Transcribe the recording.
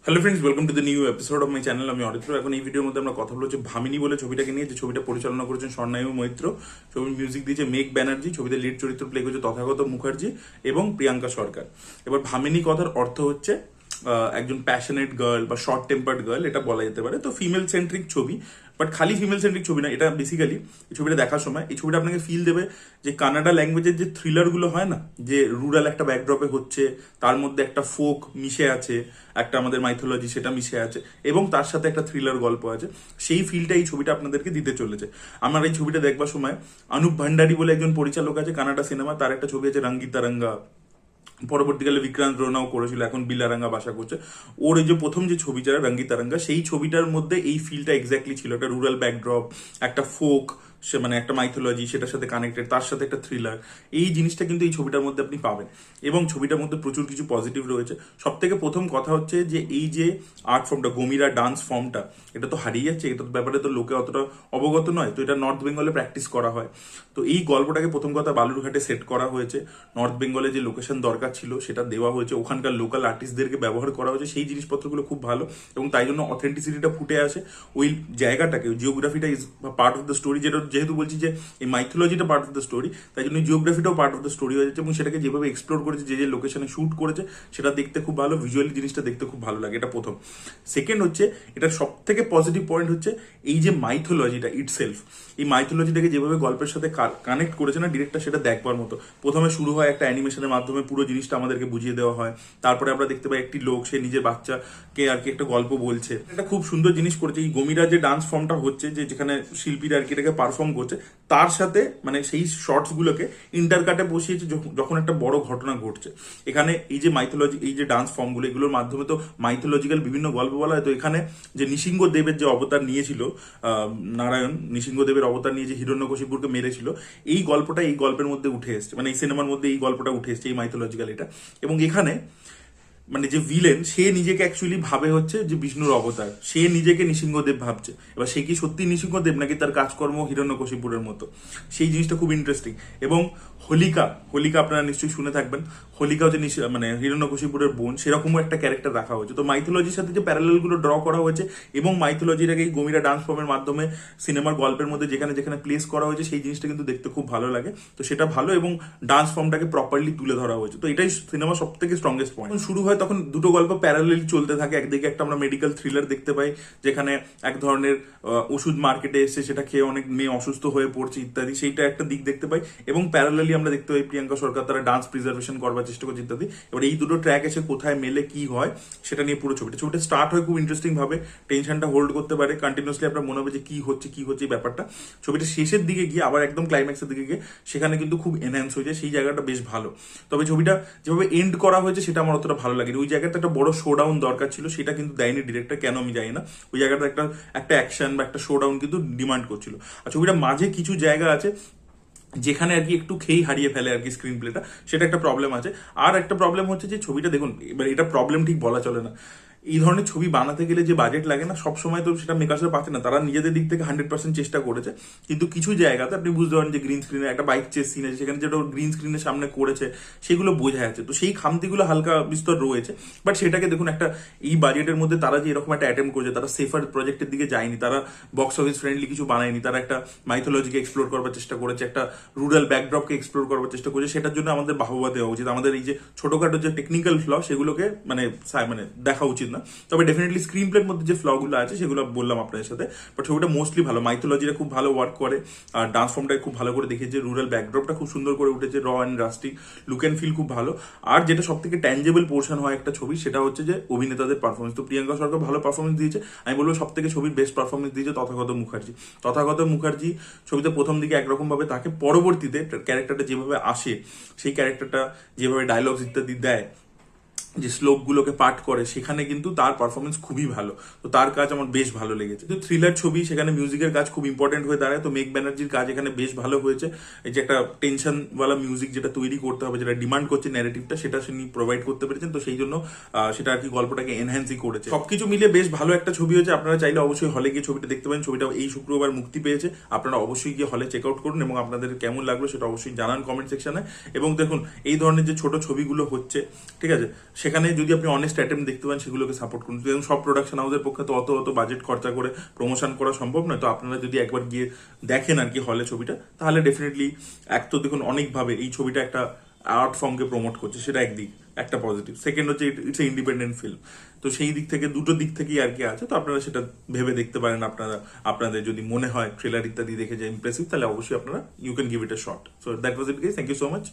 Hello friends, welcome to the new episode of my channel. আমি অরিত্র। এখন এই ভিডিওর মধ্যে আমরা কথা বলছি ভামিনী বলে ছবিটাকে নিয়ে, যে ছবিটা পরিচালনা করেছেন স্বর্ণায়ু মৈত্র। ছবির মিউজিক দিয়েছে মেঘ ব্যানার্জি। ছবিতে লিড চরিত্র প্লে করেছে তথাগত মুখার্জি এবং প্রিয়াঙ্কা সরকার। এবার ভামিনী কথার অর্থ হচ্ছে একজন প্যাশনেট গার্ল বা শর্ট টেম্পার্ড গার্ল, এটা বলা যেতে পারে। তো ফিমেল সেন্ট্রিক ছবি, বাট খালি ফিমেল সেন্ট্রিক ছবি না এটা। বেসিক্যালি এই ছবিটা দেখার সময় এই ছবিটা আপনাকে ফিল দেবে যে কানাডা ল্যাঙ্গুয়েজের যে থ্রিলারগুলো হয় না, যে রুরাল একটা ব্যাকড্রপে হচ্ছে, তার মধ্যে একটা ফোক মিশে আছে, একটা আমাদের মাইথোলজি সেটা মিশে আছে, এবং তার সাথে একটা থ্রিলার গল্প আছে। সেই ফিলটা এই ছবিটা আপনাদেরকে দিতে চলেছে। আমার এই ছবিটা দেখবার সময় অনুপ ভান্ডারী বলে একজন পরিচালক আছে কানাডা সিনেমা, তার একটা ছবি আছে রঙ্গিতারঙ্গা। পরবর্তীকালে বিক্রান্ত রোনাও করেছিল, এখন বিলারাঙ্গা বাসা করছে। ওর এই যে প্রথম যে ছবিটা রঙ্গিতারঙ্গা, সেই ছবিটার মধ্যে এই ফিলটা এক্স্যাক্টলি ছিল। একটা রুরাল ব্যাকড্রপ, একটা ফোক, সে মানে একটা মাইথোলজি সেটার সাথে কানেক্টেড, তার সাথে একটা থ্রিলার। এই জিনিসটা কিন্তু এই ছবিটার মধ্যে আপনি পাবেন, এবং ছবিটার মধ্যে প্রচুর কিছু পজিটিভ রয়েছে। সব থেকে প্রথম কথা হচ্ছে যে এই যে আর্ট ফর্মটা, গমিরা ডান্স ফর্মটা, এটা তো হারিয়ে যাচ্ছে। এটা ব্যাপারে তো লোকে অতটা অবগত নয়। তো এটা নর্থ বেঙ্গলে প্র্যাকটিস করা হয়। তো এই গল্পটাকে প্রথম কথা বালুরঘাটে সেট করা হয়েছে। নর্থ বেঙ্গলে যে লোকেশন দরকার ছিল সেটা দেওয়া হয়েছে, ওখানকার লোকাল আর্টিস্টদেরকে ব্যবহার করা হয়েছে। সেই জিনিসপত্রগুলো খুব ভালো, এবং তাই জন্য অথেন্টিসিটিটা ফুটে আসে। ওই জায়গাটাকে, জিওগ্রাফিটা is part of the story. যেহেতু বলছি যে এই মাইথোলজিটা পার্ট অফ দ্য স্টোরি, তাই জন্য জিওগ্রাফিটাও পার্ট অফ দ্য স্টোরি হয়ে যাচ্ছে। এবং সেটাকে যেভাবে এক্সপ্লোর করেছে, যে যে লোকেশনে শুট করেছে, সেটা দেখতে খুব ভালো। ভিজুয়ালি জিনিসটা দেখতে খুব ভালো লাগে, এটা প্রথম। সেকেন্ড হচ্ছে, এটার সব থেকে পজিটিভ পয়েন্ট হচ্ছে এই যে মাইথোলজিটা ইটসেলফ। এই মাইথোলজিটাকে যেভাবে গল্পের সাথে কানেক্ট করেছে না ডিরেক্টর, সেটা দেখবার মতো। প্রথমে শুরু হয় একটা অ্যানিমেশনের মাধ্যমে, পুরো জিনিসটা আমাদেরকে বুঝিয়ে দেওয়া হয়। তারপরে আমরা দেখতে পাই একটি লোক, সে নিজের বাচ্চাকে আর কি একটা গল্প বলছে। এটা খুব সুন্দর জিনিস করেছে। এই গমিরা যে ডান্স ফর্মটা হচ্ছে, যে যেখানে শিল্পীরা আর কি এটাকে পারফর্ম করছে, তার সাথে মানে সেই শর্টস গুলোকে ইন্টারকাটে বসিয়েছে যখন একটা বড় ঘটনা ঘটছে। এখানে এই যে মাইথোলজি, এই যে ডান্স ফর্মগুলো, এগুলোর মাধ্যমে তো মাইথোলজিক্যাল বিভিন্ন গল্প বলা হয়। তো এখানে যে নৃসিংহদেবের যে অবতার নিয়েছিল, নারায়ণ নৃসিংহদেবের অবতার নিয়ে যে হিরণ্যকশিপুরকে মেরেছিল, এই গল্পটা এই গল্পের মধ্যে উঠে এসছে। মানে এই সিনেমার মধ্যে এই গল্পটা উঠে এসছে, এই মাইথোলজিক্যাল এটা। এবং এখানে মানে যে ভিলেন, সে নিজেকে অ্যাকচুয়ালি ভাবে হচ্ছে যে বিষ্ণুর অবতার, সে নিজেকে নৃসিংহদেব ভাবছে। এবার সে কি সত্যি নৃসিংহদেব, নাকি তার কাজকর্ম হিরণ্যকশিপুরের মতো? সেই জিনিসটা খুব ইন্টারেস্টিং। এবং হোলিকা, হোলিকা আপনারা নিশ্চয়ই শুনে থাকবেন। হোলিকা হচ্ছে মানে হিরণ্যকশিপুরের বোন, সেরকমও একটা ক্যারেক্টার রাখা হয়েছে। তো মাইথোলজির সাথে যে প্যারালেল গুলো ড্র করা হয়েছে, এবং মাইথোলজিটাকে এই গমিরা ডান্স ফর্মের মাধ্যমে সিনেমার গল্পের মধ্যে যেখানে যেখানে প্লেস করা হয়েছে, সেই জিনিসটা কিন্তু দেখতে খুব ভালো লাগে। তো সেটা ভালো, এবং ডান্স ফর্মটাকে প্রপারলি তুলে ধরা হয়েছে। তো এটাই সিনেমা সব থেকে স্ট্রংগেস্ট পয়েন্ট। শুরু হয় তখন দুটো গল্প প্যারালেল চলতে থাকে। একদিকে একটা আমরা মেডিকেল থ্রিলার দেখতে পাই, যেখানে এক ধরনের ওষুধ মার্কেটে এসে সেটা খেয়ে অনেক মেয়ে অসুস্থ হয়ে পড়ছে ইত্যাদি, সেইটা একটা দিক দেখতে পাই। এবং প্যারালেলি আমরা দেখতে পাই প্রিয়াঙ্কা সরকার তারা ডান্স প্রিজার্ভেশন করবার চেষ্টা করছে ইত্যাদি। এবার এই দুটো ট্র্যাক এসে কোথায় মেলে কি হয়, সেটা নিয়ে পুরো ছবিটা স্টার্ট হয় খুব ইন্টারেস্টিং ভাবে। টেনশনটা হোল্ড করতে পারে কন্টিনিউসলি, আপনার মনে হবে যে কি হচ্ছে কি হচ্ছে এই ব্যাপারটা। ছবিটা শেষের দিকে গিয়ে আবার একদম ক্লাইম্যাক্সের দিকে গিয়ে সেখানে কিন্তু খুব এনহ্যান্স হয়ে যায়। সেই জায়গাটা বেশ ভালো। তবে ছবিটা যেভাবে এন্ড করা হয়েছে সেটা আমার অতটা ভালো লাগেনি। ওই জায়গাটা একটা বড় শোডাউন দরকার ছিল, সেটা কিন্তু দেয়নি ডিরেক্টর, কেন আমি জানি না। ওই জায়গাটা একটা একটা অ্যাকশন বা একটা শোডাউন কিন্তু ডিমান্ড করছিল। আর ছবিটা মাঝে কিছু জায়গা আছে যেখানে আর কি একটু খেই হারিয়ে ফেলে আর কি স্ক্রিন প্লেটা, সেটা একটা প্রবলেম আছে। আর একটা প্রবলেম হচ্ছে যে ছবিটা দেখুন, এবার এটা প্রবলেম ঠিক বলা চলে না। এই ধরনের ছবি বানাতে গেলে যে বাজেট লাগে না, সবসময় তো সেটা মেকার্সরা পাচ্ছে না। তারা নিজেদের দিক থেকে 100% চেষ্টা করেছে, কিন্তু কিছু জায়গাতে আপনি বুঝতে পারেন যে গ্রিন স্ক্রিনে একটা বাইক চেস সিন আছে, সেখানে যেটা গ্রিন স্ক্রিনের সামনে করেছে, সেগুলো বোঝা যাচ্ছে। তো সেই খামতিগুলো হালকা বিস্তর রয়েছে। বাট সেটাকে দেখুন, একটা এই বাজেটের মধ্যে তারা যে এরকম একটা অ্যাটেম্প করেছে, তারা সেফার প্রজেক্টের দিকে যায়নি, তারা বক্স অফিস ফ্রেন্ডলি কিছু বানায়নি। তারা একটা মাইথোলজিকে এক্সপ্লোর করবার চেষ্টা করেছে, একটা রুরাল ব্যাকড্রপকে এক্সপ্লোর করবার চেষ্টা করেছে। সেটার জন্য আমাদের বাহবা দেওয়া উচিত। আমাদের এই যে ছোটখাটো যে টেকনিক্যাল ফ্ল, সেগুলোকে মানে মানে দেখা উচিত না। তবে ডেফিনেটলি স্ক্রিন প্লের মধ্যে যে ফ্লগুলো আছে সেগুলো বললাম আপনাদের সাথে। বাট ছবিটা মোস্টলি ভালো, মাইথোলজিটা খুব ভালো ওয়ার্ক করে, আর ডান্স ফর্মটাকে খুব ভালো করে দেখিয়েছে। রুরাল ব্যাকড্রপটা খুব সুন্দর করে উঠেছে, র and rustic look and feel খুব ভালো। আর যেটা সব থেকে ট্যাঞ্জেবল পোর্শন হয় একটা ছবি, সেটা হচ্ছে যে অভিনেতাদের পারফরমেন্স। তো প্রিয়াঙ্কা সরকার ভালো পারফরমেন্স দিয়েছে। আমি বলবো সব থেকে ছবির বেস্ট পারফরমেন্স দিয়েছে তথাগত মুখার্জি। তথাগত মুখার্জি ছবিতে প্রথম দিকে একরকম ভাবে থাকে, পরবর্তীতে ক্যারেক্টারটা যেভাবে আসে, সেই ক্যারেক্টারটা যেভাবে ডায়লগস ইত্যাদি দেয়, যে শ্লোকগুলোকে পাঠ করে, সেখানে কিন্তু তার পারফরমেন্স খুবই ভালো। তো তার কাজ আমার বেশ ভালো লেগেছে। তো থ্রিলার ছবি, সেখানে মিউজিকের কাজ খুব ইম্পর্টেন্ট হয়ে দাঁড়ায়। তো মেঘ ব্যানার্জির কাজ এখানে বেশ ভালো হয়েছে। এই যে একটা টেনশনওয়ালা মিউজিক যেটা তৈরি করতে হবে, যেটা ডিমান্ড করছে ন্যারেটিভটা, সেটা তিনি প্রোভাইড করতে পেরেছেন। তো সেই জন্য সেটা আর কি গল্পটাকে এনহ্যান্সই করেছে। সবকিছু মিলিয়ে বেশ ভালো একটা ছবি হয়েছে। আপনারা চাইলে অবশ্যই হলে গিয়ে ছবিটা দেখতে পারেন। ছবিটা এই শুক্রবার মুক্তি পেয়েছে। আপনারা অবশ্যই গিয়ে হলে চেক আউট করুন, এবং আপনাদের কেমন লাগলো সেটা অবশ্যই জানান কমেন্ট সেকশনে। এবং দেখুন, এই ধরনের যে ছোট ছবিগুলো হচ্ছে, ঠিক আছে, সেখানে যদি আপনি অনেস্ট অ্যাটেম্প দেখতে পান সেগুলোকে সাপোর্ট করুন। যেমন সব প্রোডাকশন হাউসের পক্ষে তো অত বাজেট খরচা করে প্রমোশন করা সম্ভব নয়। তো আপনারা যদি একবার গিয়ে দেখেন আর কি হলে ছবিটা, তাহলে ডেফিনেটলি এক তো দেখুন অনেকভাবে এই ছবিটা একটা আর্ট ফর্মকে প্রমোট করছে, সেটা একদিক, একটা পজিটিভ। সেকেন্ড হচ্ছে ইটস এ ইন্ডিপেন্ডেন্ট ফিল্ম। তো সেই দিক থেকে দুটো দিক থেকেই আর কি আছে। তো আপনারা সেটা ভেবে দেখতে পারেন। আপনাদের যদি মনে হয় ট্রেলার ইত্যাদি দেখে যে ইমপ্রেসিভ, তাহলে অবশ্যই আপনারা you can give it a shot. So that was it guys, thank you so much.